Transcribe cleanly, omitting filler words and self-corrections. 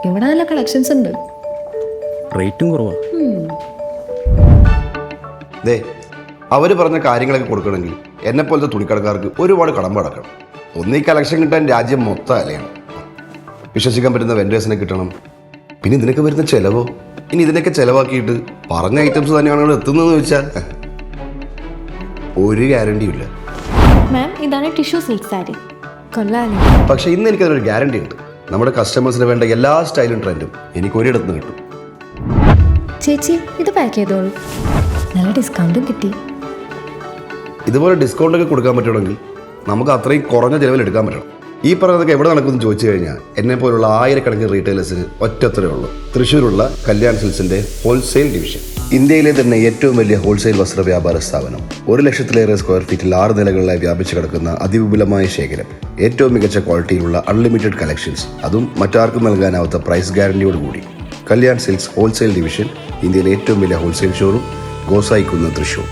ഇവിടെ നല്ല കളക്ഷൻസ് ഉണ്ട്. റേറ്റും കുറവാ. ദേ അവർ പറഞ്ഞ കാര്യങ്ങളൊക്കെ കൊടുക്കണമെങ്കിൽ എന്നെപ്പോലത്തെ തുണിക്കടക്കാർക്ക് ഒരുപാട് കടമ്പ അടക്കണം. ഒന്നീ കളക്ഷൻ കിട്ടാൻ രാജ്യം മൊത്തം അലയാണ്. വിശ്വസിക്കാൻ പറ്റുന്ന വെൻഡേഴ്സിനെ കിട്ടണം. പിന്നെ ഇതിനൊക്കെ വരുന്ന ചിലവോ? ഇനി ഇതിനൊക്കെ ചിലവാക്കിയിട്ട് പറഞ്ഞ ഐറ്റംസ് തന്നെയാണ് ഇവിടെ എത്തുന്നതെന്ന് വെച്ചാൽ ഒരു ഗ്യാരണ്ടിയും ഇല്ല. മാം, ഇതാണ് ടിഷ്യൂ സിൽക്ക് സാരി. കൊള്ളാലേ? പക്ഷെ ഇന്ന് എനിക്കതിനൊരു ഗ്യാരണ്ടി ഉണ്ട്. നമ്മുടെ കസ്റ്റമേഴ്സിന് വേണ്ട എല്ലാ സ്റ്റൈലും ട്രെൻഡും എനിക്ക് ഒരിടത്ത് നിന്ന് കിട്ടും. ചേച്ചി, ഇത് പാക്ക് ചെയ്തോളൂ. നല്ല ഡിസ്കൗണ്ടും കിട്ടി. ഇതുപോലെ ഡിസ്കൗണ്ടൊക്കെ കൊടുക്കാൻ പറ്റണമെങ്കിൽ നമുക്ക് അത്രയും കുറഞ്ഞ ചിലവിൽ എടുക്കാൻ പറ്റണം. ഈ പറഞ്ഞതൊക്കെ എവിടെ നടക്കുമെന്ന് ചോദിച്ചു കഴിഞ്ഞാൽ എന്നെ പോലുള്ള ആയിരക്കണക്കിന് റീറ്റെയിലേഴ്സിന് ഒറ്റത്തരേ ഉള്ളൂ. തൃശ്ശൂരുള്ള കല്യാൺ സിൽക്സിന്റെ ഹോൾസെയിൽ ഡിവിഷൻ. ഇന്ത്യയിലെ തന്നെ ഏറ്റവും വലിയ ഹോൾസെയിൽ വസ്ത്ര വ്യാപാര സ്ഥാപനം. 1,00,000-ലേറെ സ്ക്വയർ ഫീറ്റിൽ 6 നിലകളിലായി വ്യാപിച്ചു കിടക്കുന്ന അതിവിപുലമായ ശേഖരം. ഏറ്റവും മികച്ച ക്വാളിറ്റിയിലുള്ള അൺലിമിറ്റഡ് കളക്ഷൻസ്, അതും മറ്റാർക്കും നൽകാനാവാത്ത പ്രൈസ് ഗ്യാരണ്ടിയോടുകൂടി. കല്യാൺ സിൽക്സ് ഹോൾസെയിൽ ഡിവിഷൻ, ഇന്ത്യയിലെ ഏറ്റവും വലിയ ഹോൾസെയിൽ ഷോറൂം, ഗോസായിക്കുന്ന്, തൃശ്ശൂർ.